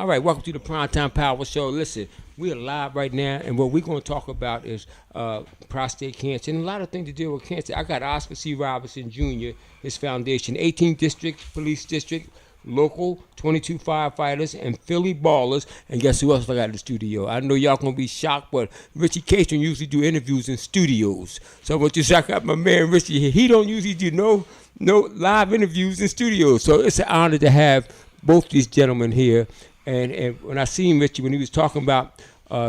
All right, welcome to the Primetime Power Show. Listen, we are live right now, and what we're going to talk about is prostate cancer and a lot of things to deal with cancer. I got Oscar C. Robinson Jr., his foundation, 18th District Police District, local 22 firefighters, and Philly ballers. And guess who else I got in the studio? I know y'all going to be shocked, but Richie Catron usually do interviews in studios. So I want you to check out my man Richie here. He don't usually do no live interviews in studios. So it's an honor to have both these gentlemen here. And when I seen Richie, when he was talking about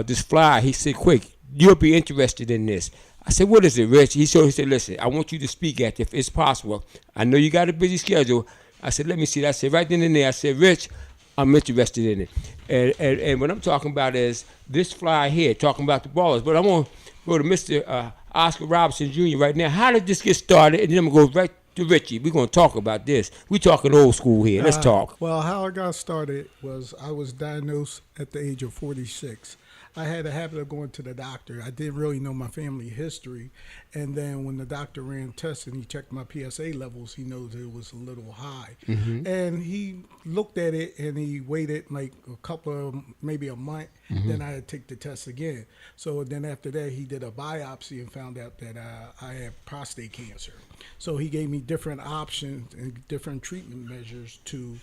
this fly, he said, quick, you'll be interested in this. I said, what is it, Rich? He said, listen, I want you to speak at it if it's possible. I know you got a busy schedule. I said, let me see that. I said, right then and there, I said, Rich, I'm interested in it. And what I'm talking about is this fly here, talking about the ballers. But I'm going to go to Mr. Oscar Robinson Jr. right now. How did this get started? And then I'm going to go right to Richie. We're going to talk about this. We're talking old school here. Let's talk. Well, how I got started was I was diagnosed at the age of 46. I had a habit of going to the doctor. I didn't really know my family history. And then when the doctor ran tests and he checked my PSA levels, he knows it was a little high. Mm-hmm. And he looked at it and he waited like a couple of, maybe a month. Mm-hmm. Then I had to take the test again. So then after that, he did a biopsy and found out that I had prostate cancer. So he gave me different options and different treatment measures to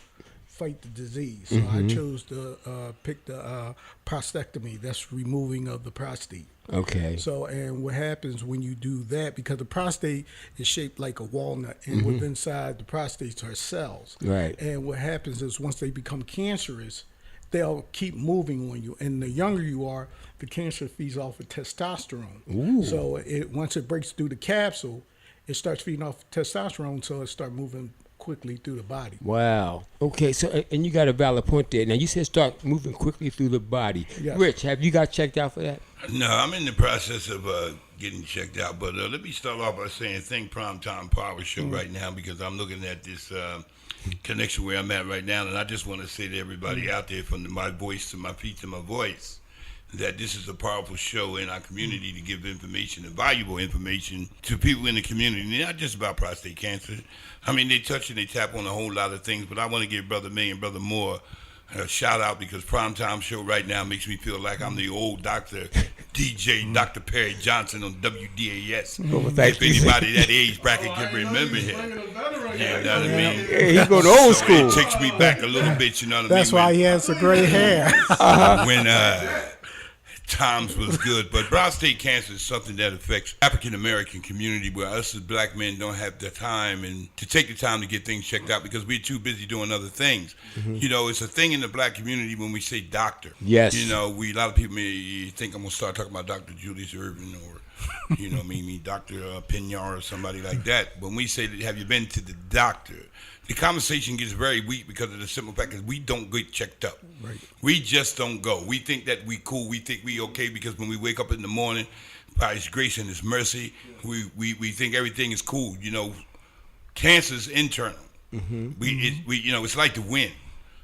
fight the disease. So I chose to pick the prostatectomy. That's removing of the prostate. Okay. So, and what happens when you do that, because the prostate is shaped like a walnut, and within inside the prostate are cells. Right. And what happens is once they become cancerous, they'll keep moving on you. And the younger you are, the cancer feeds off of testosterone. Ooh. So once it breaks through the capsule, it starts feeding off testosterone, so it starts moving quickly through the body. Wow. Okay, so, and you got a valid point there. Now, you said start moving quickly through the body. Yes. Rich, have you got checked out for that? No, I'm in the process of getting checked out. But let me start off by saying thank Primetime Power Show right now, because I'm looking at this connection where I'm at right now. And I just want to say to everybody out there, from my voice to my feet to my voice, that this is a powerful show in our community to give information and valuable information to people in the community, not just about prostate cancer. I mean, they touch and they tap on a whole lot of things, but I want to give Brother May and Brother Moore a shout out, because Primetime Show right now makes me feel like I'm the old DJ Dr. Perry Johnson on WDAS. If anybody that age bracket can remember him. You know what I mean? Yeah, he go to old school. It takes me back a little bit, you know what I mean? That's why he has the gray hair. When times was good, but prostate cancer is something that affects African American community, where us as black men don't have the time and to take the time to get things checked out because we're too busy doing other things. You know, it's a thing in the black community when we say doctor. Yes. You know, a lot of people may think I'm gonna start talking about Dr. Julius Irvin or you know, me Dr. Pinyar or somebody like that. When we say, have you been to the doctor? The conversation gets very weak because of the simple fact that we don't get checked up. Right. We just don't go. We think that we cool. We think we okay because when we wake up in the morning, by His grace and His mercy, we think everything is cool. You know, cancer's internal. We you know, it's like the wind.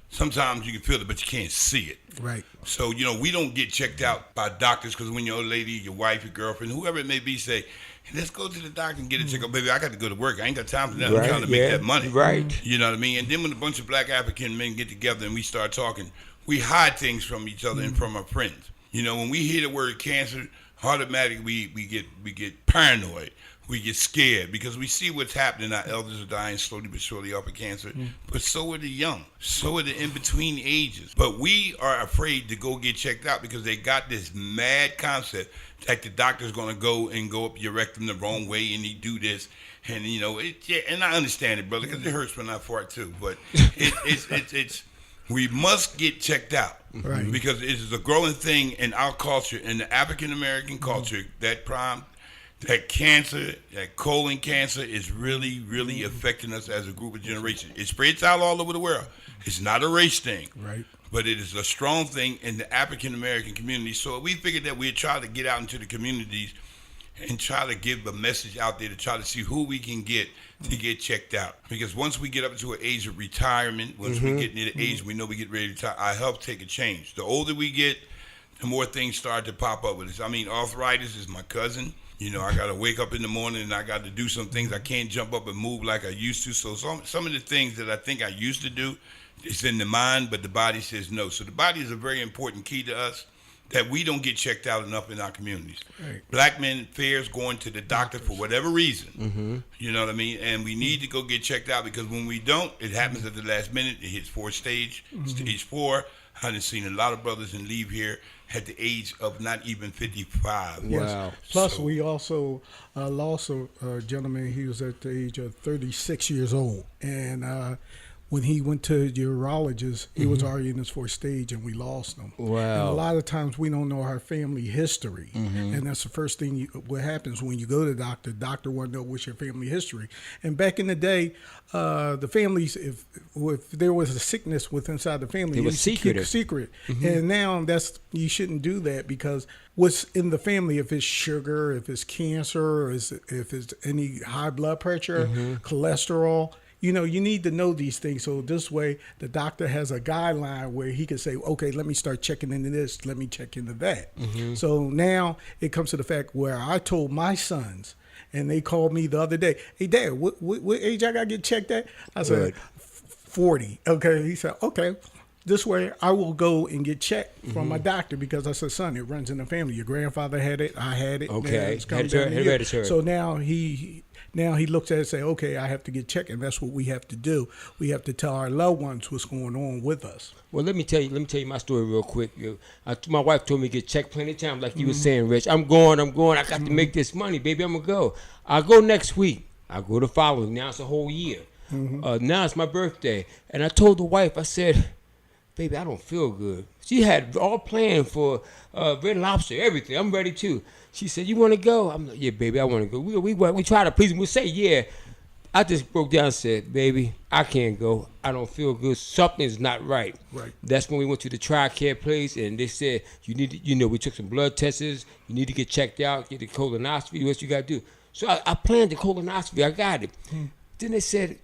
Sometimes you can feel it, but you can't see it. Right. So, you know, we don't get checked out by doctors because when your old lady, your wife, your girlfriend, whoever it may be, say, hey, let's go to the doctor and get a checkup. Baby, I got to go to work. I ain't got time for that. I'm trying to make that money. Right. You know what I mean? And then when a bunch of black African men get together and we start talking, we hide things from each other and from our friends. You know, when we hear the word cancer, automatically we get paranoid. We get scared because we see what's happening. Our elders are dying slowly but surely off of cancer. But so are the young. So are the in-between ages. But we are afraid to go get checked out because they got this mad concept that the doctor's going to go up your rectum the wrong way and he do this. And, you know, and I understand it, brother, because it hurts when I fart too. But it's we must get checked out. Right. Because it is a growing thing in our culture, in the African-American culture, that cancer, that colon cancer is really, really affecting us as a group of generation. It spreads out all over the world. It's not a race thing. Right. But it is a strong thing in the African-American community. So we figured that we'd try to get out into the communities and try to give a message out there to try to see who we can get to get checked out. Because once we get up to an age of retirement, once we get near the age we know we get ready to retire, our health take a change. The older we get, the more things start to pop up with us. I mean, arthritis is my cousin. You know, I got to wake up in the morning and I got to do some things. I can't jump up and move like I used to. So some of the things that I think I used to do It's in the mind, but the body says no. So the body is a very important key to us that we don't get checked out enough in our communities. Right. Black men fears going to the doctor for whatever reason. You know what I mean? And we need to go get checked out because when we don't, it happens at the last minute. It hits stage 4. I've seen a lot of brothers and leave here at the age of not even 55. Wow. Plus, we also lost a gentleman. He was at the age of 36 years old. And when he went to the urologist, he was already in his fourth stage, and we lost him. Wow. And a lot of times we don't know our family history. And that's the first thing what happens when you go to the doctor want to know what's your family history. And back in the day, the families, if there was a sickness inside the family, it was secretive. Secret. And now you shouldn't do that because what's in the family, if it's sugar, if it's cancer, or if it's any high blood pressure, cholesterol, you need to know these things. So this way, the doctor has a guideline where he can say, okay, let me start checking into this. Let me check into that. So now it comes to the fact where I told my sons, and they called me the other day, hey, Dad, what age I got to get checked at? I said, 40. Okay. He said, okay. This way, I will go and get checked from my doctor because I said, son, it runs in the family. Your grandfather had it. I had it. Okay. Hereditary. So now he looks at it and say, okay, I have to get checked, and that's what we have to do. We have to tell our loved ones what's going on with us. Well, let me tell you my story real quick. My wife told me to get checked plenty of times, like you were saying, Rich. I'm going. I got to make this money, baby. I'm gonna go. I'll go next week. I'll go the following. Now it's a whole year. Now it's my birthday, and I told the wife, I said, baby, I don't feel good. She had all planned for Red Lobster, everything. I'm ready too. She said, you want to go? I'm like, yeah, baby, I want to go. We try to please them. We say, yeah. I just broke down and said, baby, I can't go. I don't feel good. Something's not right. Right. That's when we went to the TRICARE place, and they said, you need to, we took some blood tests. You need to get checked out, get a colonoscopy, what you got to do. So I planned the colonoscopy. I got it. Then they said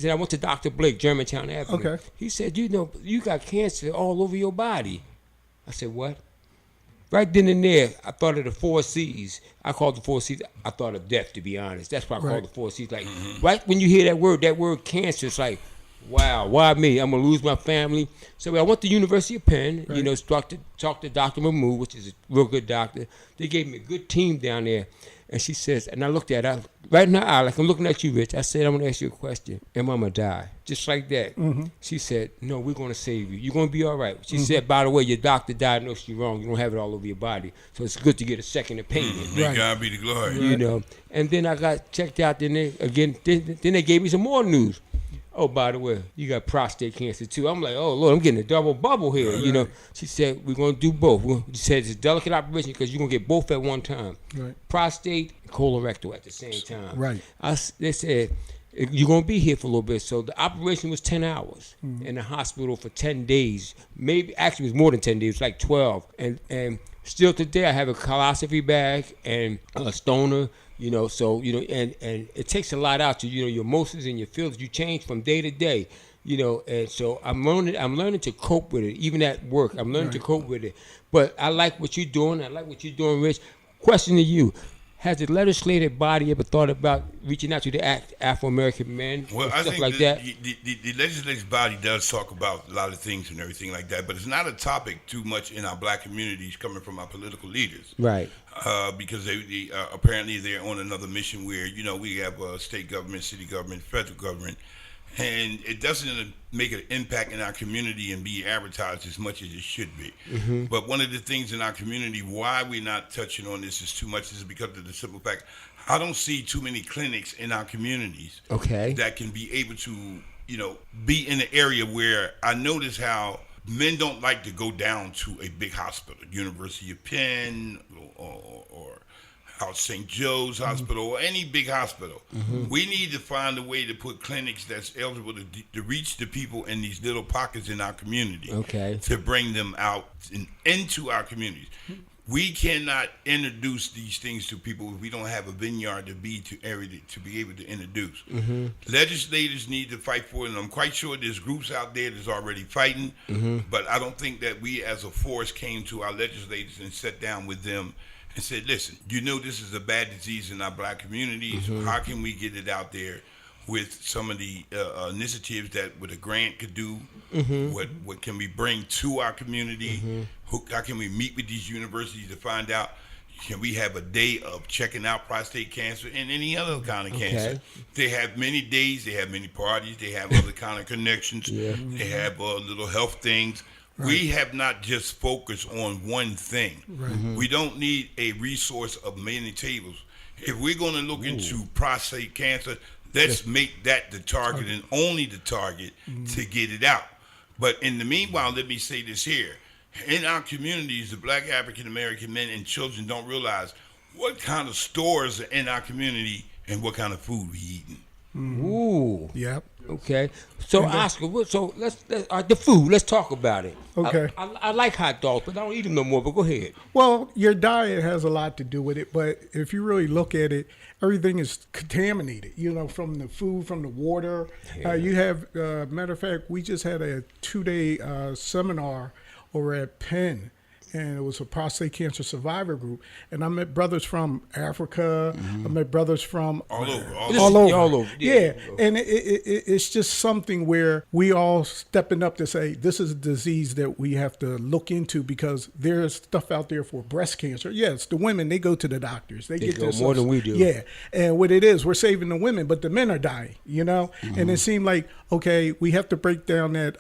I went to Dr. Blake, Germantown Avenue. Okay. He said, you got cancer all over your body. I said, what? Right then and there, I thought of the 4 C's. I called the 4 C's. I thought of death, to be honest. That's why I called the 4 C's. Like, right when you hear that word cancer, it's like, wow, why me? I'm going to lose my family. So I went to University of Penn, talked to Dr. Mahmood, which is a real good doctor. They gave me a good team down there. And she says, and I looked at her, right in her eye, like I'm looking at you, Rich. I said, I'm going to ask you a question. Am I going to die? Just like that. She said, no, we're going to save you. You're going to be all right. She said, by the way, your doctor diagnosed you wrong. You don't have it all over your body. So it's good to get a second opinion. May God be the glory. And then I got checked out. Then they gave me some more news. Oh, by the way, you got prostate cancer too. I'm like, oh Lord, I'm getting a double bubble here. She said we're gonna do both. She said it's a delicate operation because you're gonna get both at one time, prostate and colorectal at the same time. Right. They said you're gonna be here for a little bit. So the operation was 10 hours in the hospital for 10 days. Maybe actually it was more than 10 days, it was like 12. And still today I have a coloscopy bag and a stoner. And it takes a lot out to your emotions and your feelings. You change from day to day, and so I'm learning to cope with it. Even at work, I'm learning to cope with it. But I like what you're doing. I like what you're doing, Rich. Question to you: has the legislative body ever thought about reaching out to the Afro-American men? Well, I think like the legislative body does talk about a lot of things and everything like that, but it's not a topic too much in our black communities coming from our political leaders. Right. Because they apparently they're on another mission where, we have state government, city government, federal government, and it doesn't make an impact in our community and be advertised as much as it should be. But one of the things in our community, why we're not touching on this is too much, is because of the simple fact, I don't see too many clinics in our communities that can be able to, be in an area where I notice how men don't like to go down to a big hospital, University of Penn or out St. Joe's Hospital or any big hospital. We need to find a way to put clinics that's eligible to reach the people in these little pockets in our community to bring them out and into our communities. We cannot introduce these things to people if we don't have a vineyard to be able to introduce. Legislators need to fight for it, and I'm quite sure there's groups out there that's already fighting, but I don't think that we as a force came to our legislators and sat down with them and said, listen, this is a bad disease in our black communities. How can we get it out there with some of the initiatives that what a grant could do, what can we bring to our community, how can we meet with these universities to find out, can we have a day of checking out prostate cancer and any other kind of cancer? They have many days, they have many parties, they have other kind of connections, they have little health things. Right. We have not just focused on one thing. Right. We don't need a resource of many tables. If we're going to look into prostate cancer, let's make that the target and only the target to get it out. But in the meanwhile, let me say this here. In our communities, the Black African American men and children don't realize what kind of stores are in our community and what kind of food we eating. Ooh. Yep. Okay. So Oscar, so let's the food. Let's talk about it. Okay. I like hot dogs, but I don't eat them no more. But go ahead. Well, your diet has a lot to do with it, but if you really look at it, everything is contaminated. You know, from the food, from the water. You have, matter of fact, we just had a 2-day seminar over at Penn, and it was a prostate cancer survivor group. And I met brothers from Africa. I met brothers from all over. Yeah. And it's just something where we all stepping up to say, this is a disease that we have to look into, because there's stuff out there for breast cancer. Yes, the women, they go to the doctors. They get go more than we do. Yeah. And what it is, we're saving the women, but the men are dying, you know? And it seemed like, okay, we have to break down that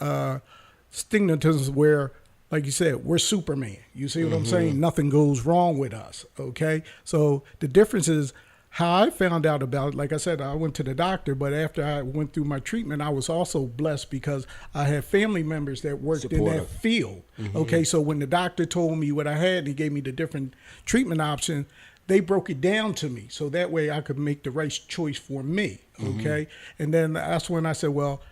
stigmatism where, like you said, we're Superman. You see what I'm saying? Nothing goes wrong with us, okay? So the difference is how I found out about it. Like I said, I went to the doctor, but after I went through my treatment, I was also blessed because I had family members that worked in that field, okay? So when the doctor told me what I had and he gave me the different treatment options, they broke it down to me so that way I could make the right choice for me, okay? And then that's when I said, well,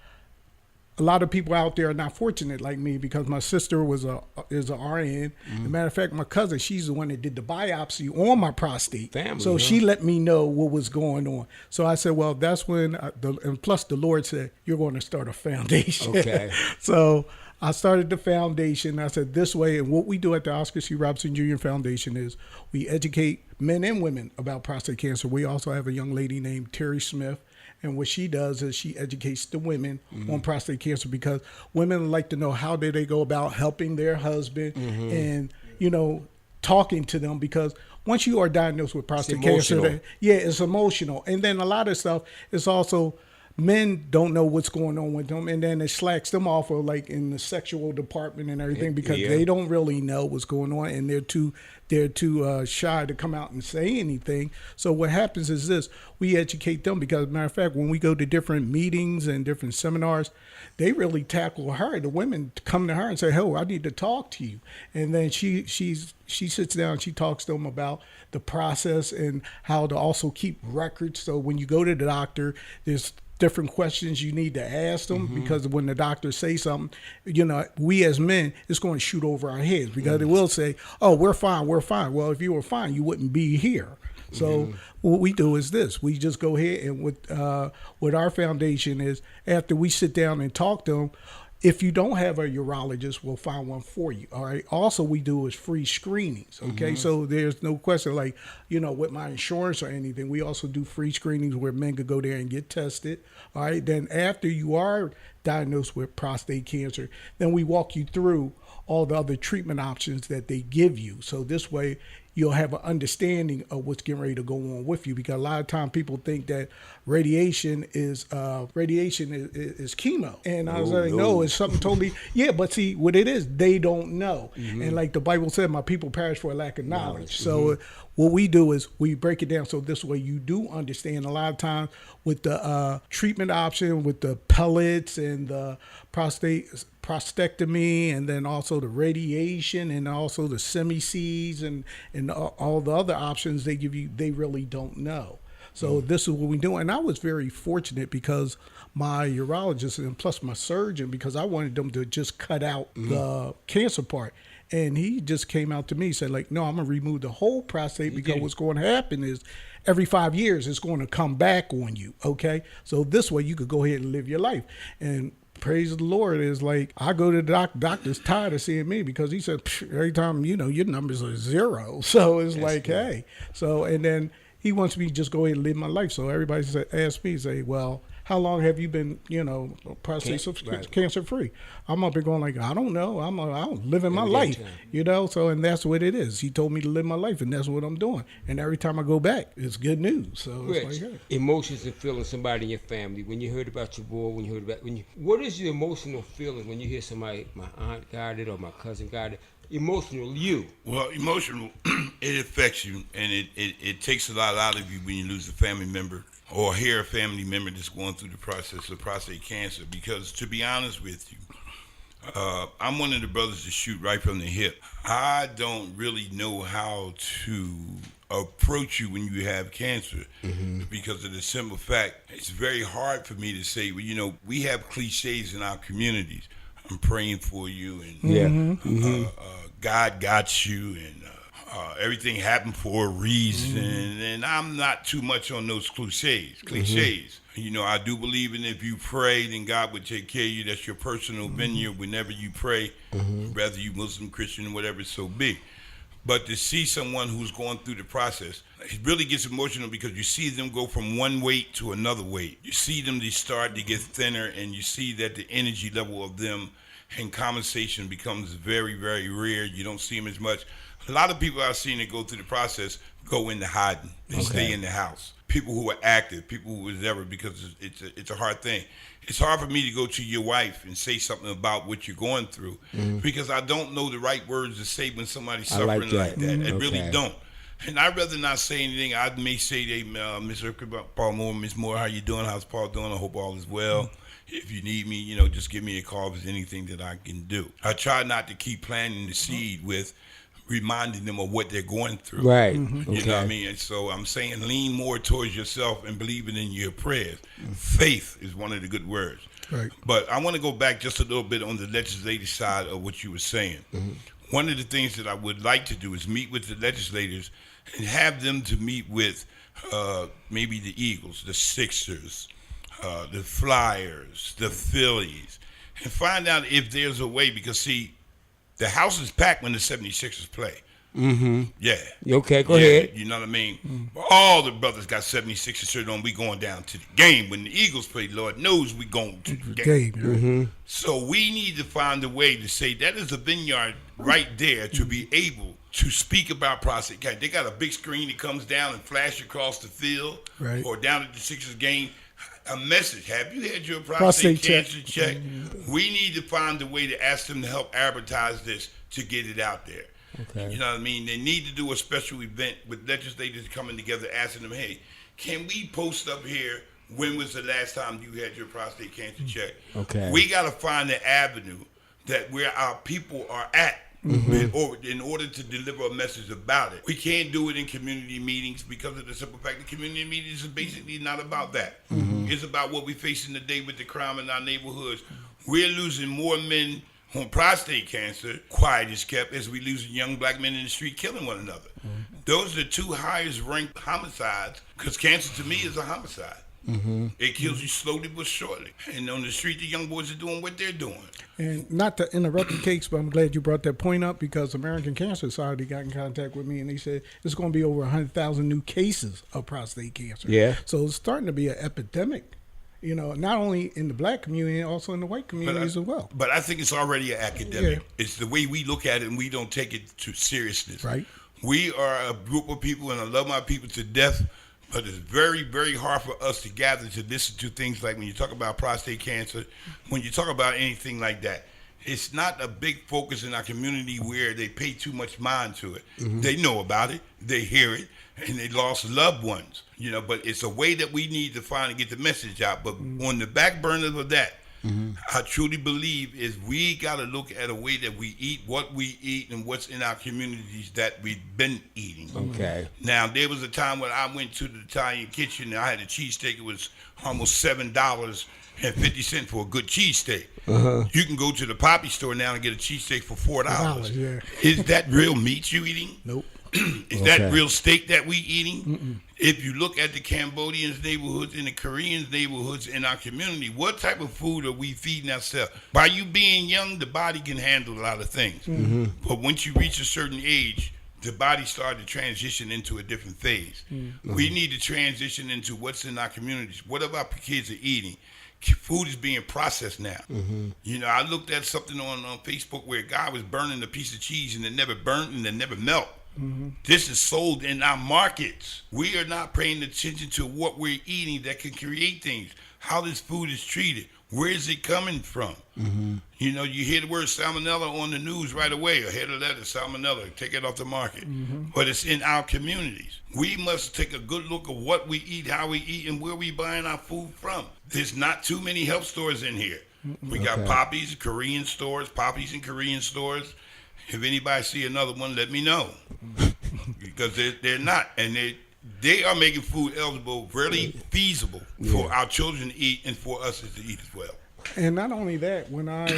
a lot of people out there are not fortunate like me, because my sister is a RN. As a matter of fact, my cousin, she's the one that did the biopsy on my prostate. So she let me know what was going on. So I said, well, that's when, and plus the Lord said, you're going to start a foundation. Okay. So I started the foundation. I said this way, and what we do at the Oscar C. Robertson Jr. Foundation is we educate men and women about prostate cancer. We also have a young lady named Terry Smith. And what she does is she educates the women on prostate cancer, because women like to know how do they go about helping their husband and, you know, talking to them, because once you are diagnosed with prostate cancer, it's emotional. And then a lot of stuff is also men don't know what's going on with them, and then it slacks them off of like in the sexual department and everything, because they don't really know what's going on, and they're too shy to come out and say anything. So what happens is this: we educate them, because matter of fact, when we go to different meetings and different seminars, they really tackle her. The women come to her and say, "Oh, I need to talk to you," and then she sits down and she talks to them about the process and how to also keep records. So when you go to the doctor, there's different questions you need to ask them, because when the doctor say something, you know, we as men, it's going to shoot over our heads, because it will say, oh, we're fine. Well, if you were fine, you wouldn't be here. So what we do is this: we just go ahead and with our foundation is, after we sit down and talk to them, if you don't have a urologist, we'll find one for you. All right. Also, we do is free screenings. Okay. So there's no question, like, you know, with my insurance or anything, we also do free screenings where men could go there and get tested. All right. Then after you are diagnosed with prostate cancer, then we walk you through all the other treatment options that they give you. So this way, you'll have an understanding of what's getting ready to go on with you, because a lot of times people think that radiation is chemo, and I was like, no, it's something totally but see what it is, they don't know. And like the Bible said, my people perish for a lack of knowledge. So what we do is we break it down so this way you do understand. A lot of times with the treatment option, with the pellets and the prostatectomy, and then also the radiation, and also the semi-Cs and all the other options they give you, they really don't know. So this is what we do. And I was very fortunate, because my urologist and plus my surgeon, because I wanted them to just cut out the cancer part. And he just came out to me and said, like, no, I'm going to remove the whole prostate, because what's going to happen is every 5 years it's going to come back on you. Okay. So this way you could go ahead and live your life. And praise the Lord, is like, I go to the doctor's tired of seeing me, because he said, every time, you know, your numbers are 0. So it's like, hey. So, and then he wants me to just go ahead and live my life. So everybody asks me, say, well, how long have you been, prostate cancer free? I'm up here going like, I don't know. I'm living my life, So, and that's what it is. He told me to live my life, and that's what I'm doing. And every time I go back, it's good news. So it's like, hey. Emotions and feelings, somebody in your family. When you heard about your boy, what is your emotional feeling when you hear somebody, my aunt got it or my cousin got it? Emotional, you. Well, emotional, it affects you, and it takes a lot out of you when you lose a family member or hear a family member that's going through the process of prostate cancer. Because to be honest with you, I'm one of the brothers that shoot right from the hip. I don't really know how to approach you when you have cancer because of the simple fact it's very hard for me to say, well, we have cliches in our communities. I'm praying for you, and God got you, and everything happened for a reason. And I'm not too much on those cliches. I do believe in if you pray, then God would take care of you. That's your personal vineyard whenever you pray, whether you Muslim, Christian, whatever so be. But to see someone who's going through the process, it really gets emotional because you see them go from one weight to another weight. You see them, they start to get thinner, and you see that the energy level of them in conversation becomes very, very rare. You don't see them as much. A lot of people I've seen that go through the process go into hiding. They stay in the house. People who are active, people who is ever, because it's a hard thing. It's hard for me to go to your wife and say something about what you're going through because I don't know the right words to say when somebody's suffering like that. I really don't. And I'd rather not say anything. I may say, hey, Mr. Paul Moore, Miss Moore, how you doing? How's Paul doing? I hope all is well. If you need me, just give me a call if there's anything that I can do. I try not to keep planting the seed with reminding them of what they're going through. Right. You know what I mean? And so I'm saying lean more towards yourself and believing in your prayers. Faith is one of the good words. Right. But I want to go back just a little bit on the legislative side of what you were saying. One of the things that I would like to do is meet with the legislators and have them to meet with maybe the Eagles, the Sixers, the Flyers, the Phillies, and find out if there's a way, because see, the house is packed when the 76ers play. Yeah. Okay, go ahead. You know what I mean? All the brothers got 76ers shirt on. We going down to the game. When the Eagles play, Lord knows we going to the game. So we need to find a way to say that is a vineyard right there to be able to speak about prostate cancer. They got a big screen that comes down and flash across the field or down at the Sixers game. A message. Have you had your prostate cancer check? We need to find a way to ask them to help advertise this to get it out there. You know what I mean? They need to do a special event with legislators coming together asking them, hey, can we post up here when was the last time you had your prostate cancer check? We got to find the avenue that where our people are at in order to deliver a message about it. We can't do it in community meetings because of the simple fact that community meetings is basically not about that. It's about what we face in the day with the crime in our neighborhoods. We're losing more men on prostate cancer, quiet is kept, as we losing young black men in the street killing one another. Those are the two highest ranked homicides, because cancer to me is a homicide. It kills you slowly but surely. And on the street, the young boys are doing what they're doing. And not to interrupt the case, but I'm glad you brought that point up, because American Cancer Society got in contact with me and they said it's going to be over 100,000 new cases of prostate cancer. So it's starting to be an epidemic, not only in the black community, also in the white communities as well. But I think it's already an academic. It's the way we look at it, and we don't take it to seriousness. We are a group of people, and I love my people to death. But it's very, very hard for us to gather to listen to things like when you talk about prostate cancer, when you talk about anything like that. It's not a big focus in our community where they pay too much mind to it. They know about it, they hear it, and they lost loved ones. But it's a way that we need to find and get the message out. But on the back burner of that, I truly believe is we got to look at a way that we eat, what we eat, and what's in our communities that we've been eating. Now, there was a time when I went to the Italian kitchen and I had a cheesesteak. It was almost $7.50 for a good cheesesteak. You can go to the Poppy store now and get a cheesesteak for $4. Is that real meat you eating? Nope. Is that real steak that we eating? If you look at the Cambodians' neighborhoods and the Koreans' neighborhoods in our community, what type of food are we feeding ourselves? By you being young, the body can handle a lot of things. But once you reach a certain age, the body started to transition into a different phase. We need to transition into what's in our communities. What our kids are eating? Food is being processed now. You know, I looked at something on Facebook where a guy was burning a piece of cheese and it never burnt and it never melt. This is sold in our markets. We are not paying attention to what we're eating that can create things, how this food is treated. Where is it coming from? You know, you hear the word salmonella on the news right away. Ahead of that is salmonella. Take it off the market. But it's in our communities. We must take a good look at what we eat, how we eat, and where we buying our food from. There's not too many health stores in here. We got Poppies, Korean stores, Poppies and Korean stores. If anybody see another one, let me know. Because they're not. And they are making food eligible, really feasible for our children to eat and for us to eat as well. And not only that, when I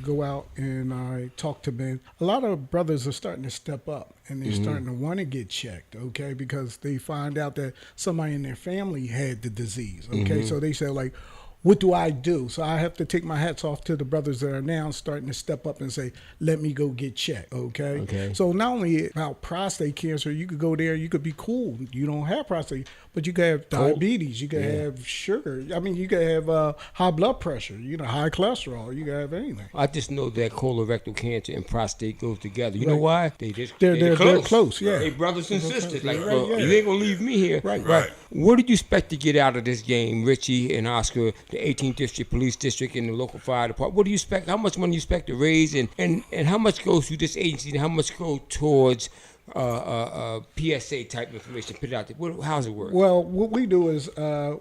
go out and I talk to men, a lot of brothers are starting to step up and they're starting to want to get checked, okay, because they find out that somebody in their family had the disease, okay? So they say, like, what do I do? So I have to take my hats off to the brothers that are now starting to step up and say, let me go get checked, okay? So not only about prostate cancer, you could go there, you could be cool. You don't have prostate, but you could have diabetes, you could have sugar. I mean, you could have high blood pressure, you know, high cholesterol. You could have anything. I just know that colorectal cancer and prostate goes together. You know why? They're close, yeah. They brothers and sisters. Like, Right, yeah. you ain't going to leave me here. Right. What did you expect to get out of this game, Richie and Oscar, the 18th District Police District and the local fire department? What do you expect? How much money do you expect to raise, and how much goes through this agency, and how much goes towards PSA type information? Put it out there. How's it work? Well, what we do is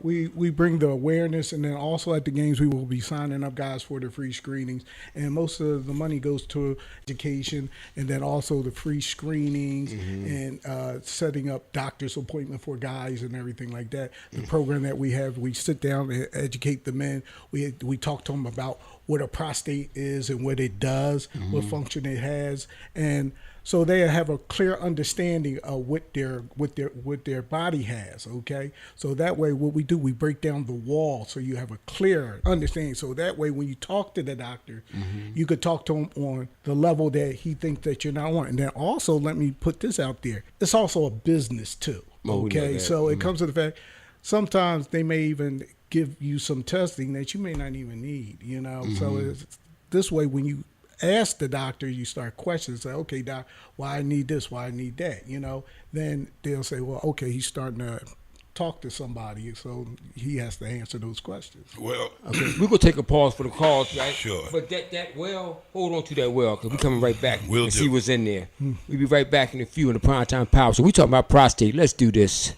we bring the awareness, and then also at the games we will be signing up guys for the free screenings, and most of the money goes to education, and then also the free screenings and setting up doctor's appointment for guys and everything like that. The program that we have, we sit down and educate the men. We talk to them about what a prostate is and what it does, what function it has, and so they have a clear understanding of what their body has, okay? So that way what we do, we break down the wall so you have a clear understanding. So that way when you talk to the doctor, you could talk to him on the level that he thinks that you're not on. And then also, let me put this out there, it's also a business too, okay? So it comes to the fact, sometimes they may even give you some testing that you may not even need, you know? So it's, this way when you ask the doctor, you start questioning, say, okay, doc, why I need this, why I need that, you know, then they'll say, well, okay, he's starting to talk to somebody, so he has to answer those questions. Well, okay, we're going to take a pause for the calls, right? Sure. But that well, hold on to that well, because we're coming right back We'll and do. see what's in there. We'll be right back in a few in the Primetime Power. So we talking about prostate. Let's do this.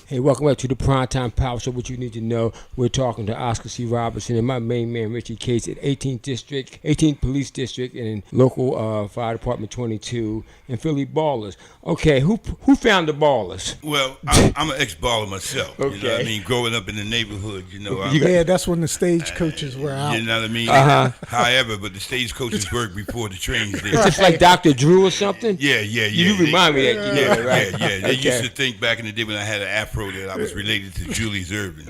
Hey, welcome back to the Primetime Power Show. What you need to know, we're talking to Oscar C. Robertson and my main man, Richie Cates at 18th Police District and in local Fire Department 22 and Philly Ballers. Okay, who found the Ballers? Well, I'm an ex-baller myself. Okay. You know what I mean? Growing up in the neighborhood, you know. Yeah, that's when the stagecoaches were out. You know what I mean? However, but the stagecoaches worked before the trains did. It's just like Dr. Drew or something? Yeah. You remind me that. You know, right? Yeah. They Okay. used to think back in the day when I had an afro that I was related to Julius Erving.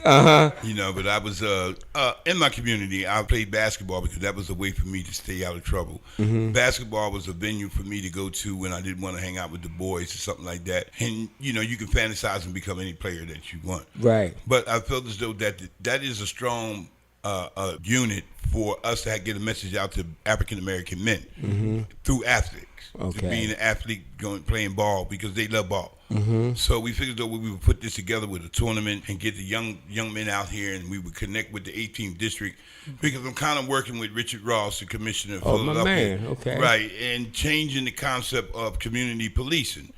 You know, but I was in my community. I played basketball because that was a way for me to stay out of trouble. Basketball was a venue for me to go to when I didn't want to hang out with the boys or something like that. And you know, you can fantasize and become any player that you want. Right. But I felt as though that is a strong unit for us to get a message out to African American men through athletics. Okay. To being an athlete, playing ball because they love ball. So we figured that we would put this together with a tournament and get the young men out here, and we would connect with the 18th district because I'm kind of working with Richard Ross, the commissioner of Philadelphia. My man. Okay. Right, and changing the concept of community policing.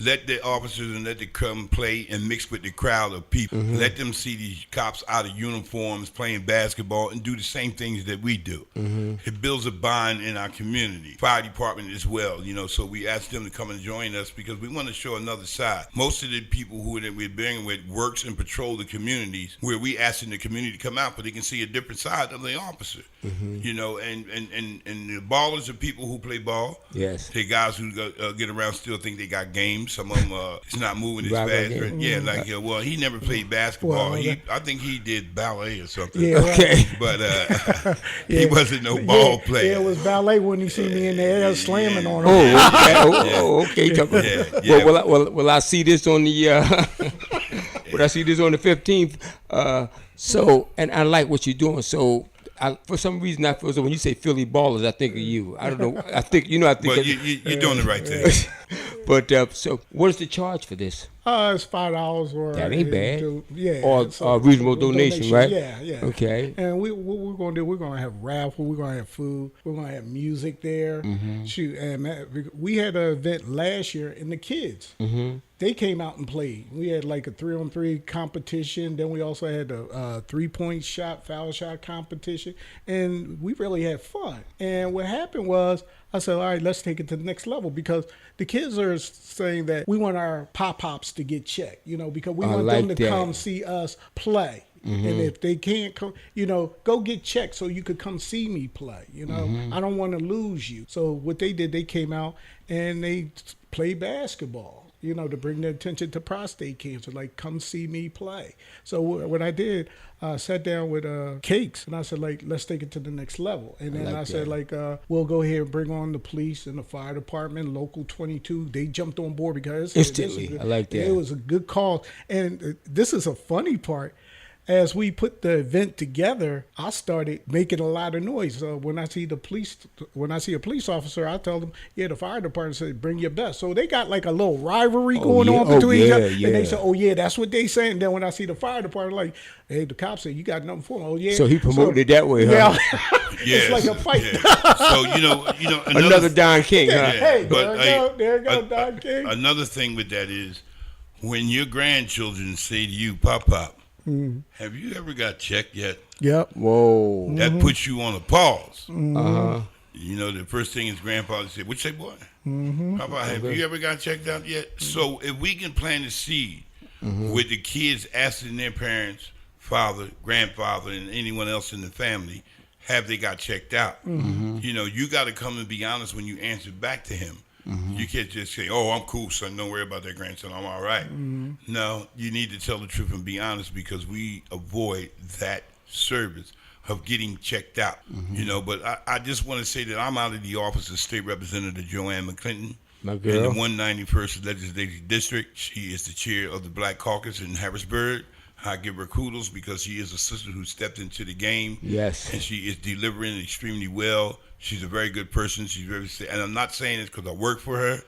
Let the officers and let them come play and mix with the crowd of people. Let them see these cops out of uniforms playing basketball and do the same things that we do. It builds a bond in our community. Fire department as well, you know, so we asked them to come and join us because we want to show another other side. Most of the people who that we're being with works and patrol the communities where we asking the community to come out, but they can see a different side of the officer. You know, and the ballers are people who play ball. Yes. They guys who get around still think they got games. Some of them it's not moving as Right, fast. right, Yeah, like well, he never played basketball. Well, I think he did ballet or something. Yeah, right. Okay. But he wasn't no ball player. Yeah, it was ballet when you see me in the air slamming on him. Okay. Yeah. Well, I see this on the but I see this on the 15th. So, and I like what you're doing. So, for some reason, I feel so when you say Philly ballers, I think of you. I don't know. I think. Well, you're doing the right thing. But so, what is the charge for this? It's $5 or That ain't bad. Yeah, Or it's a reasonable donation, right? Yeah. Okay. And what we're gonna do? We're gonna have raffle. We're gonna have food. We're gonna have music there. Shoot, and we had an event last year, and the kids they came out and played. We had like a 3-on-3 competition. Then we also had a 3-point shot, foul shot competition, and we really had fun. And what happened was, I said, all right, let's take it to the next level, because the kids are saying that we want our pop-pops to get checked, you know, because we want them to come see us play. And if they can't come, you know, go get checked so you could come see me play, you know. I don't want to lose you. So what they did, they came out and they played basketball, you know, to bring their attention to prostate cancer, like, come see me play. So what I did, sat down with Cakes, and I said, like, let's take it to the next level. And then I said, like, we'll go ahead and bring on the police and the fire department, Local 22. They jumped on board because instantly. I like that. It was a good call. And this is a funny part. As we put the event together, I started making a lot of noise. So when I see a police officer, I tell them, yeah, the fire department said, bring your best. So they got like a little rivalry going on between each other. And they say, oh yeah, that's what they say. And then when I see the fire department, like, hey, the cops say, you got nothing for them. Oh yeah. So he promoted it that way, huh? Yeah. It's like a fight. Yeah. So you know another Don King, huh? Hey, there you go, Don King. Another thing with that is, when your grandchildren say to you, Pop, have you ever got checked yet? Yep. Whoa. That puts you on a pause. Uh-huh. You know, the first thing his grandfather said, what you say, boy? Papa, have you ever got checked out yet? So if we can plant a seed with the kids asking their parents, father, grandfather, and anyone else in the family, have they got checked out? You know, you got to come and be honest when you answer back to him. You can't just say, oh, I'm cool, son. Don't worry about that grandson. I'm all right. No, you need to tell the truth and be honest, because we avoid that service of getting checked out. You know, but I just want to say that I'm out of the office of State Representative Joanne McClinton. My girl. In the 191st Legislative District. She is the chair of the Black Caucus in Harrisburg. I give her kudos because she is a sister who stepped into the game. Yes. And she is delivering extremely well. She's a very good person. She's very, and I'm not saying it because I work for her.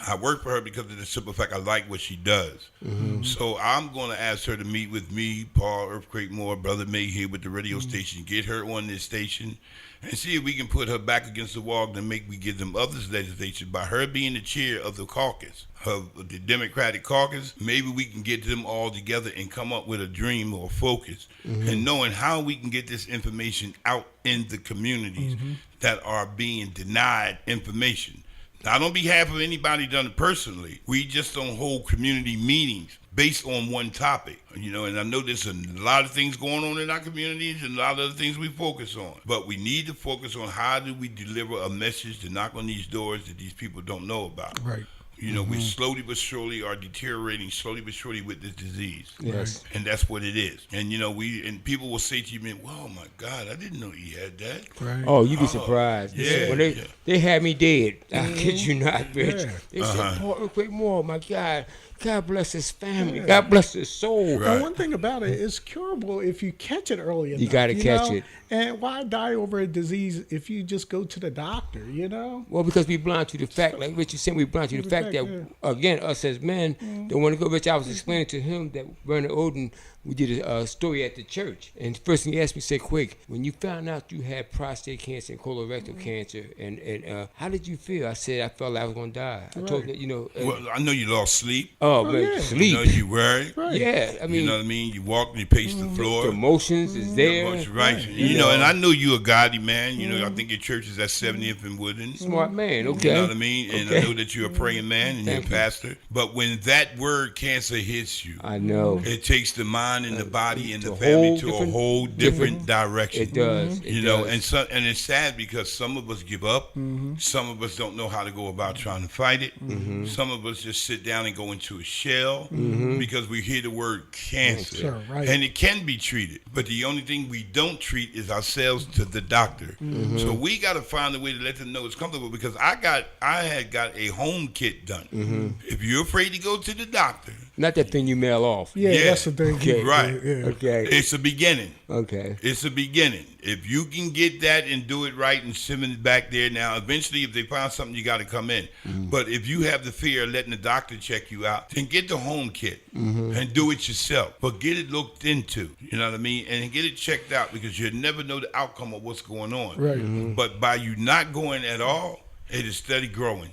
I work for her because of the simple fact I like what she does. So I'm going to ask her to meet with me, Paul Earthquake Moore, Brother May here with the radio station, get her on this station, and see if we can put her back against the wall to make we give them others legislation. By her being the chair of the caucus, of the Democratic caucus, maybe we can get them all together and come up with a dream or a focus, and knowing how we can get this information out in the communities that are being denied information. Not on behalf of anybody done it personally. We just don't hold community meetings based on one topic, you know, and I know there's a lot of things going on in our communities and a lot of other things we focus on, but we need to focus on how do we deliver a message to knock on these doors that these people don't know about. Right. You know, we slowly but surely are deteriorating slowly but surely with this disease. Yes. And that's what it is. And, you know, people will say to you, man, well, oh, my God, I didn't know he had that. Right. Oh, you'd be surprised. Yeah. When they had me dead. I kid you not, bitch. They said, Paul Earthquake Moore, my God. God bless his family. God bless his soul. Right. And one thing about it, it's curable if you catch it early enough. You got to catch it. And why die over a disease if you just go to the doctor, you know? Well, because we blind to the fact, like Richard said, we blind to the fact that, again, us as men don't want to go. Rich, I was explaining to him that Bernard Odin we did a story at the church, and the first thing he asked me, said, "Quick, when you found out you had prostate cancer and colorectal cancer, and how did you feel?" I said, "I felt like I was gonna die." I told him, Well, I know you lost sleep. oh man, yeah. sleep. You know you worried. Right. Yeah, I mean, You know what I mean? You walk and you pace the floor. the emotions is there. That's right. You know, and I know you a godly man. You know, I think your church is at 70th and Woodland. Smart man. Okay. You know what I mean? And I know that you're a praying man and you're a Thank you. pastor. But when that word cancer hits you, I know. it takes the mind and the body and the to a family whole to a different- whole different direction. It does. It You know, does. and it's sad because some of us give up. Some of us don't know how to go about trying to fight it. Some of us just sit down and go into a shell because we hear the word cancer. Sure, right. And it can be treated. But the only thing we don't treat is ourselves to the doctor. So we got to find a way to let them know it's comfortable because I had got a home kit done. If you're afraid to go to the doctor, Not that thing you mail off. Yeah, Yeah. that's the thing. Okay. Right. Yeah. Okay. it's a beginning. Okay. It's a beginning. If you can get that and do it right and send it back there, now eventually if they find something, you got to come in. But if you have the fear of letting the doctor check you out, then get the home kit and do it yourself. But get it looked into, you know what I mean? And get it checked out because you'll never know the outcome of what's going on. Right. But by you not going at all, it is steady growing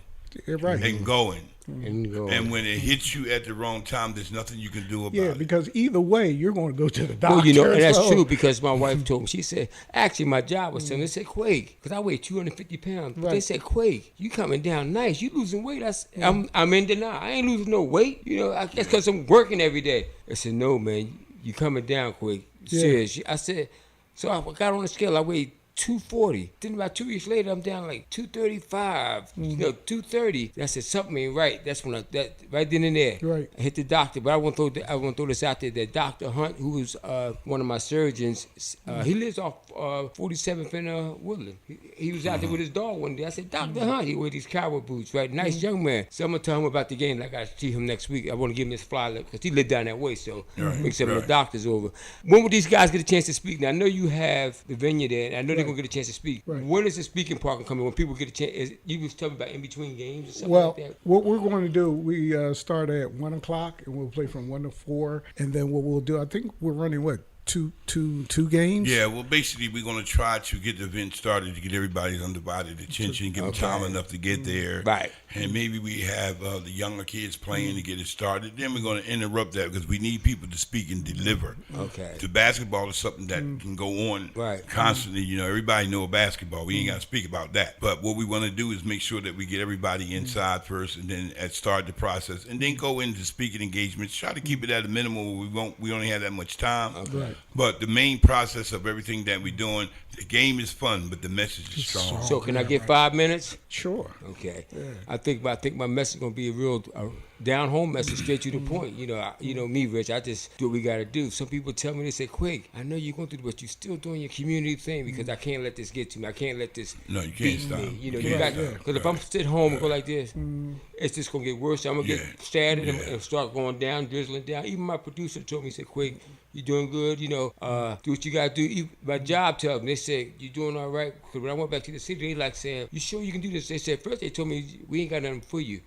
Yeah, right. and going. And go. And when it hits you at the wrong time, there's nothing you can do about Yeah, it. because either way, you're going to go to the doctor. Well, and that's so- true because my wife told me. She said, actually, my job was telling me, they said, Quake, because I weigh 250 pounds. But they Right. said, Quake, you coming down nice. You losing weight. I'm in denial. I ain't losing no weight. I guess because I'm working every day. I said, no, man, you coming down, Quake. Yeah. Serious. I said, so I got on the scale. I weighed 240. Then about 2 weeks later, I'm down like 235, 230. I said, something ain't right. That's when that right then and there. Right. I hit the doctor, but I want to throw this out there. That Dr. Hunt, who was one of my surgeons, he lives off 47th in Woodland. He was out there with his dog one day. I said, Dr. Hunt, he wear these cowboy boots, right? Nice young man. So I'm gonna tell him about the game. I got to see him next week. I want to give him his flyer because he lived down that way. So make some of the doctors over. When would these guys get a chance to speak? Now I know you have the venue there, and I know they're gonna get a chance to speak. Right. When is the speaking part coming? When people get a chance? You was talking about in between games or something Well, like that. what we're going to do, we start at 1 o'clock and we'll play from 1 to 4. And then what we'll do, I think we're running, two games? Yeah, well, basically, we're going to try to get the event started to get everybody's undivided attention, give them time enough to get there. Right. And maybe we have the younger kids playing to get it started. Then we're going to interrupt that because we need people to speak and deliver. Okay. The basketball is something that can go on Right. constantly. Everybody know basketball. We ain't got to speak about that. But what we want to do is make sure that we get everybody inside first and then start the process and then go into speaking engagements. Try to keep it at a minimum. We only have that much time. Right. But the main process of everything that we're doing, the game is fun, but the message is strong. So can I get 5 minutes? Sure. Okay. I think my message gonna be a real down home message, straight to the point. You know me, Rich. I just do what we gotta do. Some people tell me, they say, "Quick, I know you're going through, but you're still doing your community thing because I can't let this get to me. I can't let this No, you can't beat stop. me. You Can't got stop. because if I'm sit home and go like this, it's just gonna get worse. I'm gonna Yeah. get sad and Yeah. start going down, drizzling down. Even my producer told me, he said, "Quick, you doing good. Do what you gotta do." My job tells me, they said, "You doing all right?" Because when I went back to the city, they like saying, "You sure you can do this?" They said first they told me we ain't got nothing for you.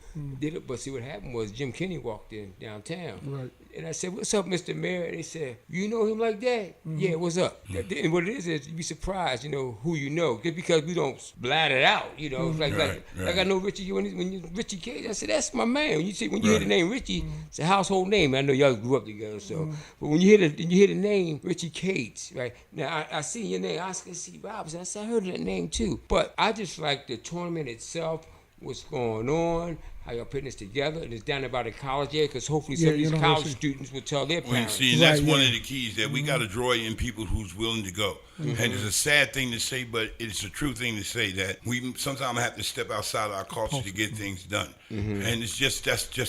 But see what happened was Jim Kenny walked in downtown. Right. And I said, "What's up, Mr. Mayor?" They said, "You know him like that?" "Yeah, what's up?" And what it is you'd be surprised, who you know, just because we don't blat it out. It's like Right. I know Richie. When you Richie Cage, I said, "That's my man." When you hear the name Richie, it's a household name. I know y'all grew up together, so. But when you hear the name Richie Cates, right now, I see your name, Oscar C. Robinson. I said, I heard of that name too. But I just like the tournament itself, what's going on, how y'all putting this together, and it's down about the college area, because hopefully some of these college students will tell their Well, parents. see, and that's Right, one yeah. of the keys that we got to draw in people who's willing to go. And it's a sad thing to say, but it's a true thing to say that we sometimes have to step outside our culture to get things done. And that's just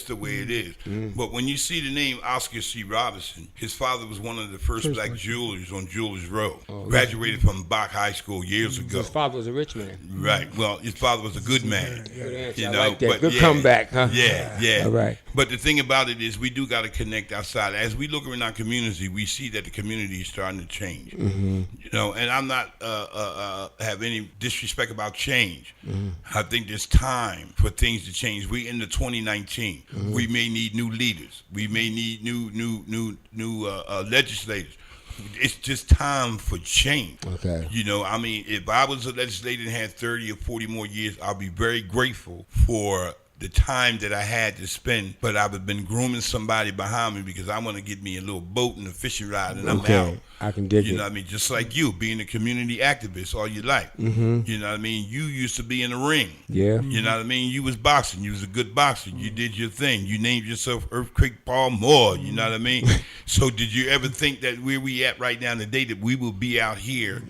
the way it is. But when you see the name Oscar C. Robinson, his father was one of the first black jewelers on Jewelers Row. Graduated from Bach High School years ago. His father was a rich man. Right. Well, his father was a good man. Good answer. You I know, like that. but Good yeah, comeback. back, huh? Yeah. All right. But the thing about it is we do got to connect outside. As we look around our community, we see that the community is starting to change. You know, and I'm not have any disrespect about change. I think there's time for things to change. We in the 2019. We may need new leaders. We may need new legislators. It's just time for change. Okay. You know, I mean, if I was a legislator and had 30 or 40 more years, I'll be very grateful for the time that I had to spend, but I've been grooming somebody behind me because I want to get me a little boat and a fishing rod and I'm out. I can dig it. You know what I mean? Just like you, being a community activist all your life. You know what I mean? You used to be in the ring. Yeah. You know what I mean? You was boxing. You was a good boxer. You did your thing. You named yourself Earthquake Paul Moore. You know what I mean? So did you ever think that where we at right now today that we will be out here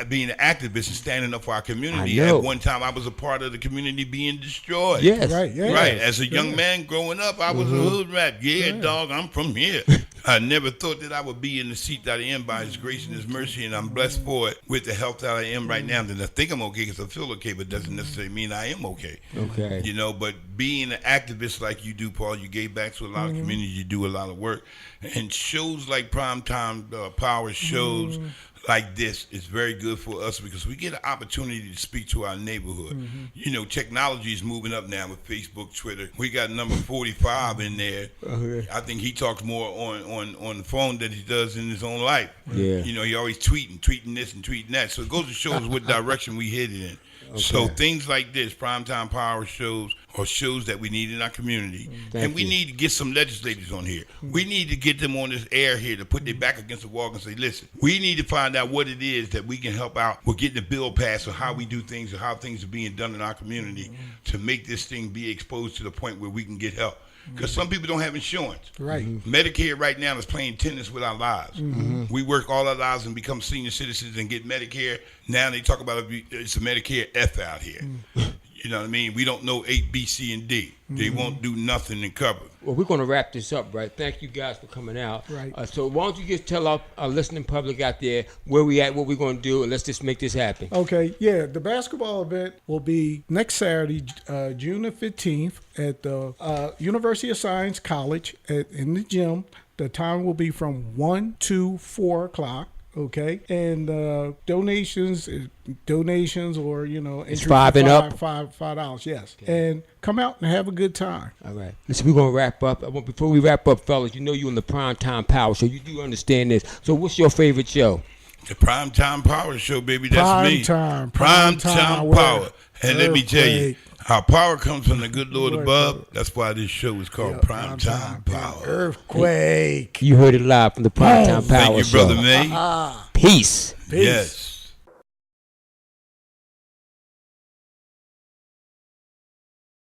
being an activist and standing up for our community? At one time, I was a part of the community being destroyed. Yes. Right. Yeah. Right. As a young man growing up, I was a hood rat. Yeah, dog, I'm from here. I never thought that I would be in the seat that I am by His grace and His mercy, and I'm blessed for it with the health that I am right now. And I think I'm okay because I feel okay, but doesn't necessarily mean I am okay. Okay. You know, but being an activist like you do, Paul, you gave back to a lot of communities. You do a lot of work, and shows like Primetime Power shows. Like this is very good for us because we get an opportunity to speak to our neighborhood. You know, technology is moving up now with Facebook, Twitter. We got number 45 in there. I think he talks more on the phone than he does in his own life. Yeah. You know, he always tweeting this and tweeting that. So it goes to show us what direction we headed in. So things like this, Primetime Power shows, or shows that we need in our community. And we need to get some legislators on here. We need to get them on this air here to put their back against the wall and say, listen, we need to find out what it is that we can help out with getting the bill passed or how we do things or how things are being done in our community to make this thing be exposed to the point where we can get help. Because some people don't have insurance. Right. Medicare right now is playing tennis with our lives. We work all our lives and become senior citizens and get Medicare. Now they talk about it's a Medicare F out here. You know what I mean? We don't know 8, B, C, and D. They won't do nothing to cover. Well, we're going to wrap this up, right? Thank you guys for coming out. Right. So why don't you just tell our listening public out there where we at, what we're going to do, and let's just make this happen. Okay, yeah, the basketball event will be next Saturday, June the 15th at the University of Science College in the gym. The time will be from 1 to 4 o'clock. Okay, and donations or it's $5 and up. $5, yes. Okay. And come out and have a good time. All right. Listen, we're gonna wrap up. Before we wrap up, fellas, you know you on the Primetime Power Show. You do understand this. So, what's your favorite show? The Primetime Power Show, baby. That's me. Primetime Power. And let me tell you, our power comes from the good Lord above. That's why this show is called Primetime Power. Earthquake. You heard it live from the Primetime Power Show. Thank you, Brother May. Peace. Yes.